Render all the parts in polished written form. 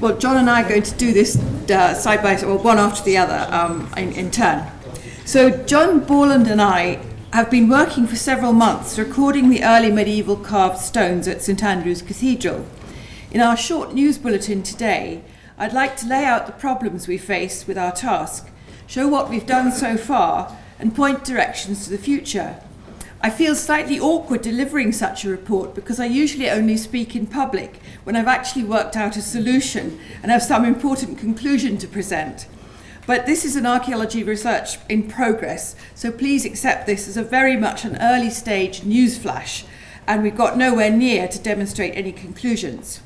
Well, John and I are going to do this side by side, or one after the other, in turn. So John, Borland and I have been working for several months recording the early medieval carved stones at St Andrews Cathedral. In our short news bulletin today, I'd like to lay out the problems we face with our task, show what we've done so far, and point directions to the future. I feel slightly awkward delivering such a report because I usually only speak in public when I've actually worked out a solution and have some important conclusion to present. But this is an archaeology research in progress, so please accept this as a very much an early stage news flash, and we've got nowhere near to demonstrate any conclusions.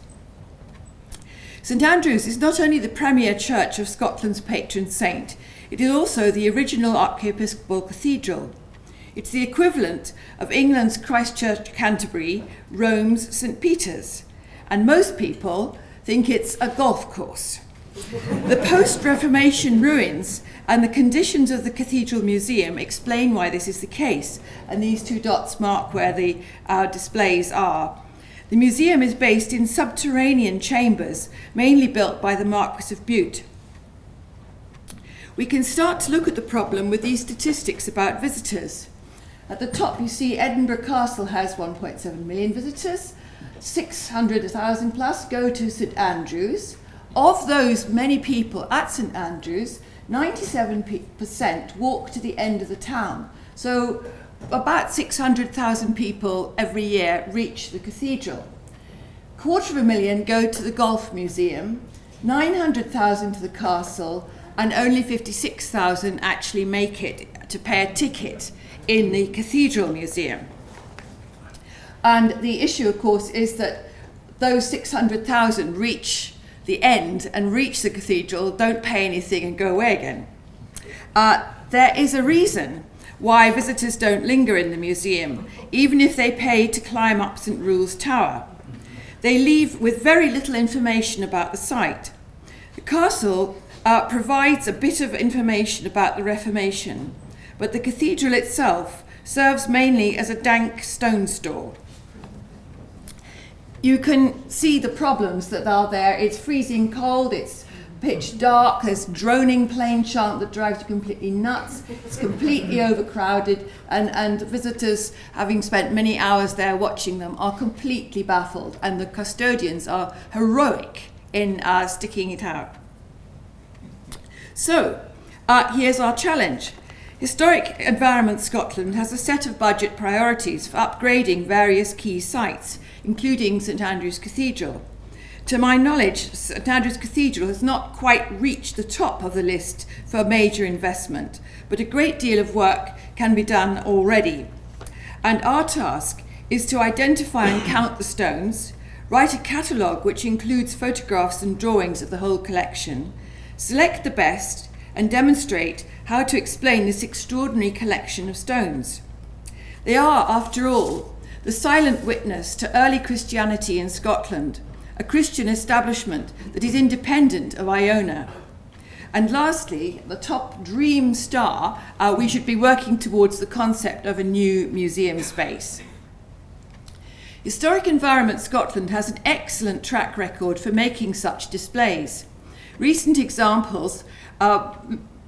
St Andrews is not only the premier church of Scotland's patron saint, it is also the original archiepiscopal cathedral. It's the equivalent of England's Christ Church Canterbury, Rome's St Peter's, and most people think it's a golf course. The post-Reformation ruins and the conditions of the Cathedral Museum explain why this is the case, and these two dots mark where the displays are. The museum is based in subterranean chambers, mainly built by the Marquis of Bute. We can start to look at the problem with these statistics about visitors. At the top you see Edinburgh Castle has 1.7 million visitors, 600,000 plus go to St Andrews. Of those many people at St Andrews, 97% walk to the end of the town. So about 600,000 people every year reach the cathedral. 250,000 go to the Golf Museum, 900,000 to the castle, and only 56,000 actually make it to pay a ticket in the Cathedral Museum. And the issue, of course, is that those 600,000 reach the end and reach the cathedral, don't pay anything and go away again. There is a reason why visitors don't linger in the museum, even if they pay to climb up St Rule's Tower. They leave with very little information about the site. The castle provides a bit of information about the Reformation, but the cathedral itself serves mainly as a dank stone store. You can see the problems that are there. It's freezing cold, it's pitch dark, there's droning plane chant that drives you completely nuts, it's completely overcrowded, and visitors, having spent many hours there watching them, are completely baffled, and the custodians are heroic in sticking it out. So, here's our challenge. Historic Environment Scotland has a set of budget priorities for upgrading various key sites, including St Andrews Cathedral. To my knowledge, St Andrews Cathedral has not quite reached the top of the list for major investment, but a great deal of work can be done already. And our task is to identify and count the stones, write a catalogue which includes photographs and drawings of the whole collection, select the best, and demonstrate how to explain this extraordinary collection of stones. They are, after all, the silent witness to early Christianity in Scotland, a Christian establishment that is independent of Iona. And lastly, the top dream star, we should be working towards the concept of a new museum space. Historic Environment Scotland has an excellent track record for making such displays. Recent examples,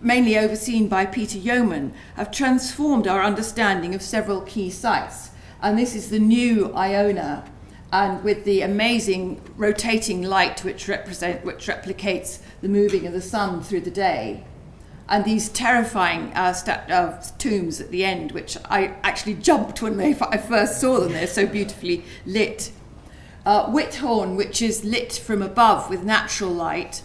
mainly overseen by Peter Yeoman, have transformed our understanding of several key sites. And this is the new Iona, and with the amazing rotating light which replicates the moving of the sun through the day, and these terrifying tombs at the end, which I actually jumped when I first saw them. They're so beautifully lit. Whithorn, which is lit from above with natural light,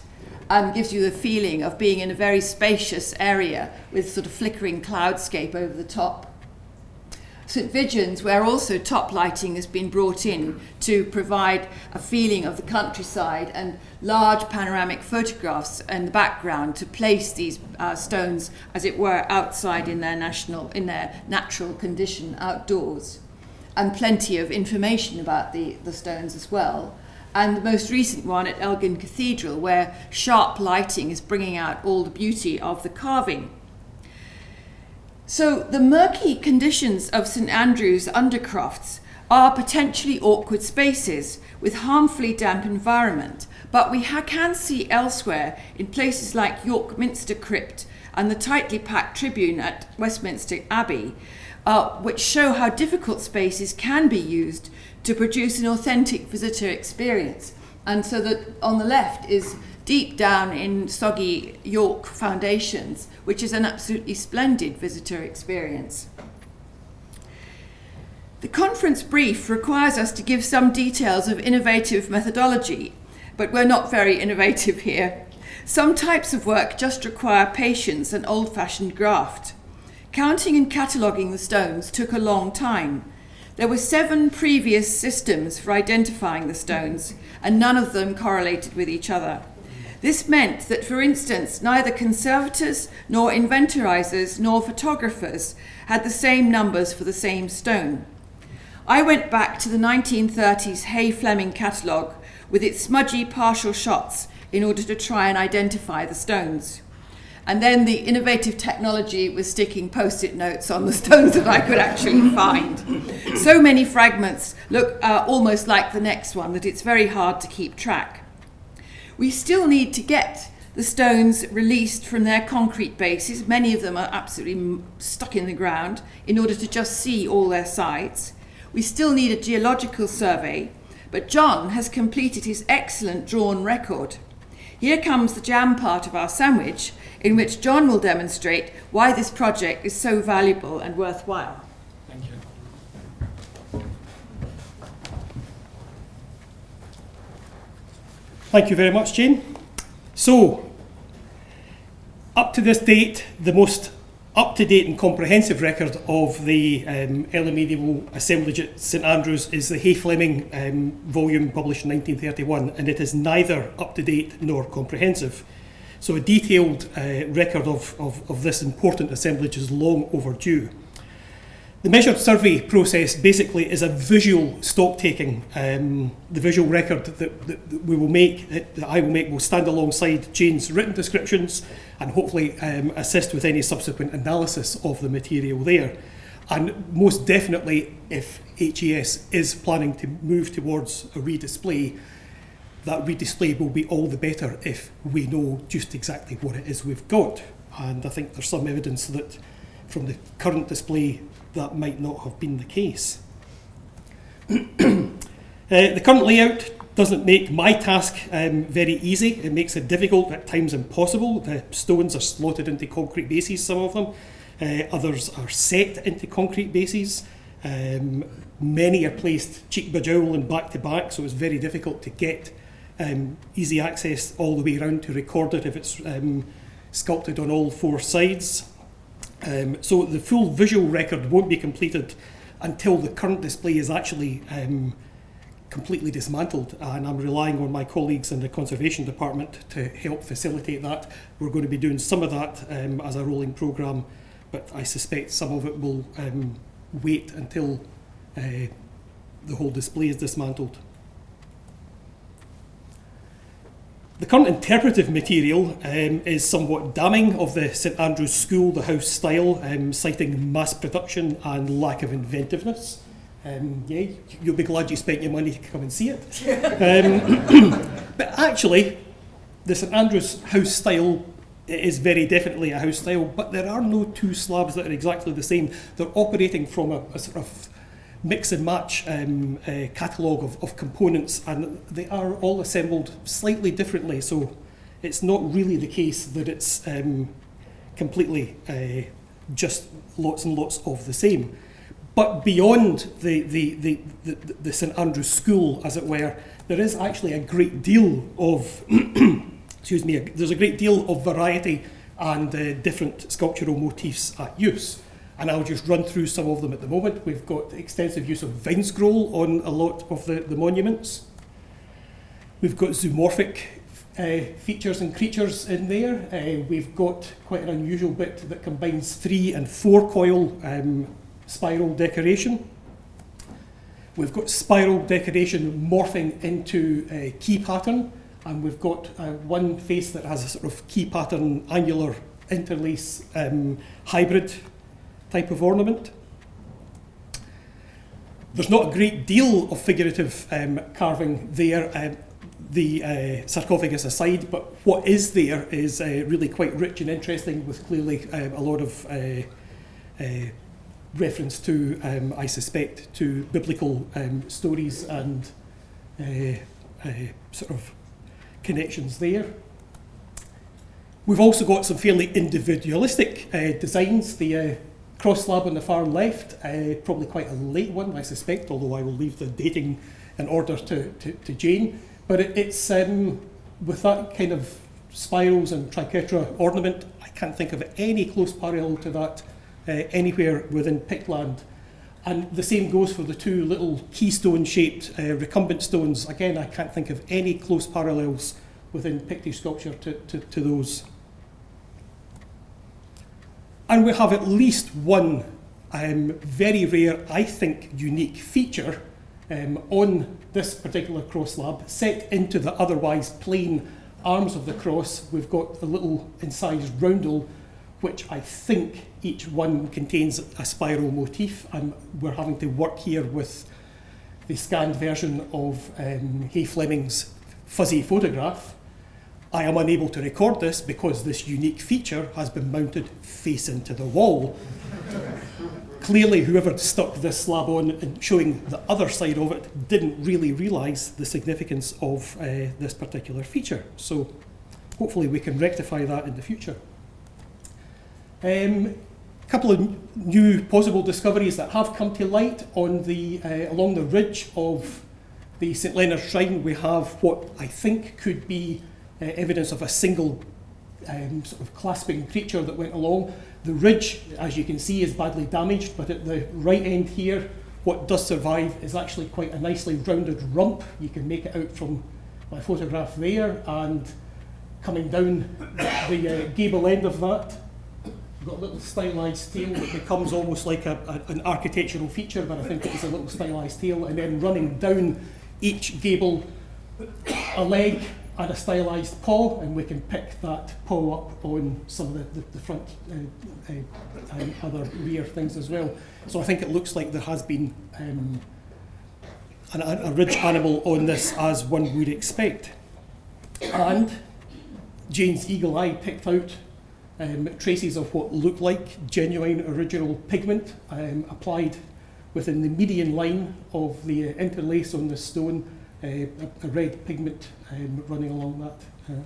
and gives you the feeling of being in a very spacious area with sort of flickering cloudscape over the top. St Vigeon's, where also top lighting has been brought in to provide a feeling of the countryside, and large panoramic photographs in the background to place these stones, as it were, outside in their natural condition outdoors, and plenty of information about the stones as well. And the most recent one at Elgin Cathedral, where sharp lighting is bringing out all the beauty of the carving. So the murky conditions of St Andrews undercrofts are potentially awkward spaces with harmfully damp environment, but we can see elsewhere in places like York Minster Crypt and the tightly packed tribune at Westminster Abbey, which show how difficult spaces can be used to produce an authentic visitor experience. And so that on the left is deep down in soggy York foundations, which is an absolutely splendid visitor experience. The conference brief requires us to give some details of innovative methodology, but we're not very innovative here. Some types of work just require patience and old-fashioned graft. Counting and cataloguing the stones took a long time. There were 7 previous systems for identifying the stones, and none of them correlated with each other. This meant that, for instance, neither conservators nor inventorizers nor photographers had the same numbers for the same stone. I went back to the 1930s Hay Fleming catalogue with its smudgy partial shots in order to try and identify the stones. And then the innovative technology was sticking post-it notes on the stones that I could actually find. So many fragments look almost like the next one that it's very hard to keep track. We still need to get the stones released from their concrete bases. Many of them are absolutely stuck in the ground in order to just see all their sides. We still need a geological survey, but John has completed his excellent drawn record. Here comes the jam part of our sandwich, in which John will demonstrate why this project is so valuable and worthwhile. Thank you. Thank you very much, Jane. So, up to this date, the most up-to-date and comprehensive record of the early medieval assemblage at St Andrews is the Hay Fleming volume published in 1931, and it is neither up-to-date nor comprehensive. So a detailed record of this important assemblage is long overdue. The measured survey process basically is a visual stock taking. The visual record that we will make, that I will make, will stand alongside Jane's written descriptions and hopefully assist with any subsequent analysis of the material there. And most definitely, if HES is planning to move towards a redisplay, that redisplay will be all the better if we know just exactly what it is we've got. And I think there's some evidence that from the current display that might not have been the case. The current layout doesn't make my task very easy. It makes it difficult, at times impossible. The stones are slotted into concrete bases, some of them. Others are set into concrete bases. Many are placed cheek by jowl and back to back, so it's very difficult to get easy access all the way around to record it if it's sculpted on all 4 sides. So the full visual record won't be completed until the current display is actually completely dismantled, and I'm relying on my colleagues in the Conservation Department to help facilitate that. We're going to be doing some of that as a rolling programme, but I suspect some of it will wait until the whole display is dismantled. The current interpretive material is somewhat damning of the St Andrews School, the house style, citing mass production and lack of inventiveness. Yeah, you'll be glad you spent your money to come and see it. But actually, the St Andrews house style is very definitely a house style, but there are no 2 slabs that are exactly the same. They're operating from a sort of mix and match catalogue of components, and they are all assembled slightly differently, so it's not really the case that it's completely just lots and lots of the same. But beyond the St Andrews School, as it were, there is actually a great deal of excuse me, there's a great deal of variety and different sculptural motifs at use. And I'll just run through some of them at the moment. We've got extensive use of vine scroll on a lot of the monuments. We've got zoomorphic features and creatures in there. We've got quite an unusual bit that combines 3 and 4 coil spiral decoration. We've got spiral decoration morphing into a key pattern, and we've got one face that has a sort of key pattern annular interlace hybrid type of ornament. There's not a great deal of figurative carving there, the sarcophagus aside, but what is there is really quite rich and interesting, with clearly a lot of reference to, I suspect, to biblical stories and sort of connections there. We've also got some fairly individualistic designs. The cross slab on the far left, probably quite a late one, I suspect, although I will leave the dating in order to Jane. But it's with that kind of spirals and triquetra ornament, I can't think of any close parallel to that anywhere within Pictland. And the same goes for the two little keystone-shaped recumbent stones. Again, I can't think of any close parallels within Pictish sculpture to those. And we have at least one very rare, I think, unique feature on this particular cross slab, set into the otherwise plain arms of the cross. We've got a little incised roundel, which I think each one contains a spiral motif. We're having to work here with the scanned version of Hay Fleming's fuzzy photograph. I am unable to record this because this unique feature has been mounted face into the wall. Clearly, whoever stuck this slab on and showing the other side of it didn't really realise the significance of this particular feature. So hopefully we can rectify that in the future. A couple of new possible discoveries that have come to light on the along the ridge of the St Leonard's Shrine. We have what I think could be evidence of a single sort of clasping creature that went along. The ridge, as you can see, is badly damaged, but at the right end here, what does survive is actually quite a nicely rounded rump. You can make it out from my photograph there, and coming down the gable end of that, you've got a little stylised tail that becomes almost like an architectural feature, but I think it is a little stylised tail, and then running down each gable, a leg and a stylised paw, and we can pick that paw up on some of the front and other rear things as well. So I think it looks like there has been a ridge animal on this, as one would expect. And Jane's eagle eye picked out traces of what look like genuine original pigment applied within the median line of the interlace on the stone, a red pigment running along that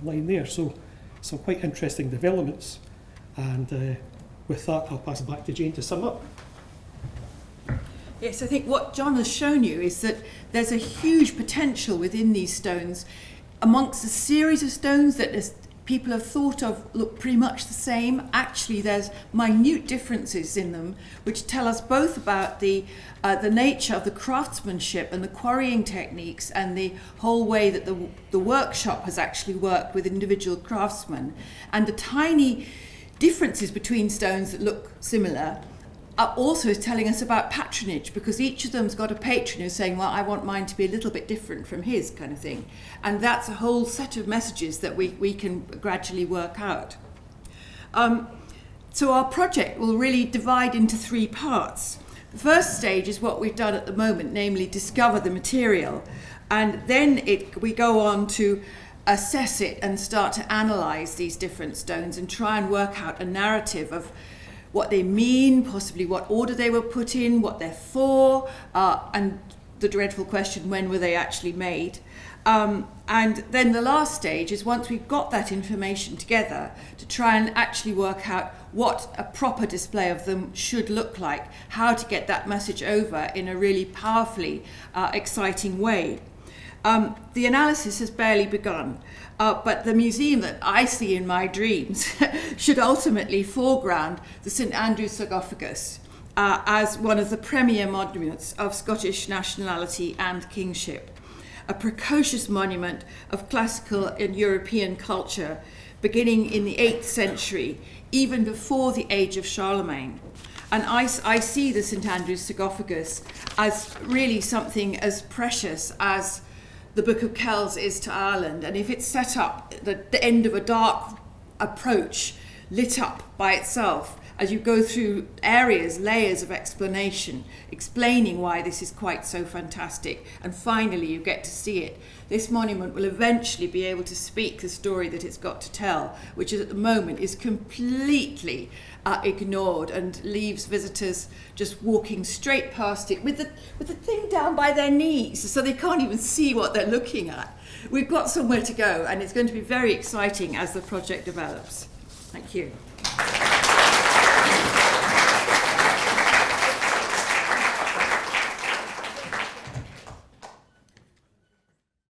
line there. So some quite interesting developments. And with that, I'll pass it back to Jane to sum up. Yes, I think what John has shown you is that there's a huge potential within these stones. Amongst a series of stones that people have thought of look pretty much the same, actually there's minute differences in them which tell us both about the nature of the craftsmanship and the quarrying techniques and the whole way that the workshop has actually worked with individual craftsmen, and the tiny differences between stones that look similar are also telling us about patronage, because each of them's got a patron who's saying, well, I want mine to be a little bit different from his, kind of thing. And that's a whole set of messages that we can gradually work out. So our project will really divide into three parts. The first stage is what we've done at the moment, namely discover the material. And then we go on to assess it and start to analyse these different stones and try and work out a narrative of what they mean, possibly what order they were put in, what they're for, and the dreadful question, when were they actually made? And then the last stage is, once we've got that information together, to try and actually work out what a proper display of them should look like, how to get that message over in a really powerfully exciting way. The analysis has barely begun, but the museum that I see in my dreams should ultimately foreground the St Andrews sarcophagus as one of the premier monuments of Scottish nationality and kingship, a precocious monument of classical and European culture beginning in the 8th century, even before the age of Charlemagne. And I see the St Andrews sarcophagus as really something as precious as the Book of Kells is to Ireland. And if it's set up at the end of a dark approach, lit up by itself, as you go through areas, layers of explanation, explaining why this is quite so fantastic, and finally you get to see it. This monument will eventually be able to speak the story that it's got to tell, which at the moment is completely ignored and leaves visitors just walking straight past it with the thing down by their knees, so they can't even see what they're looking at. We've got somewhere to go, and it's going to be very exciting as the project develops. Thank you.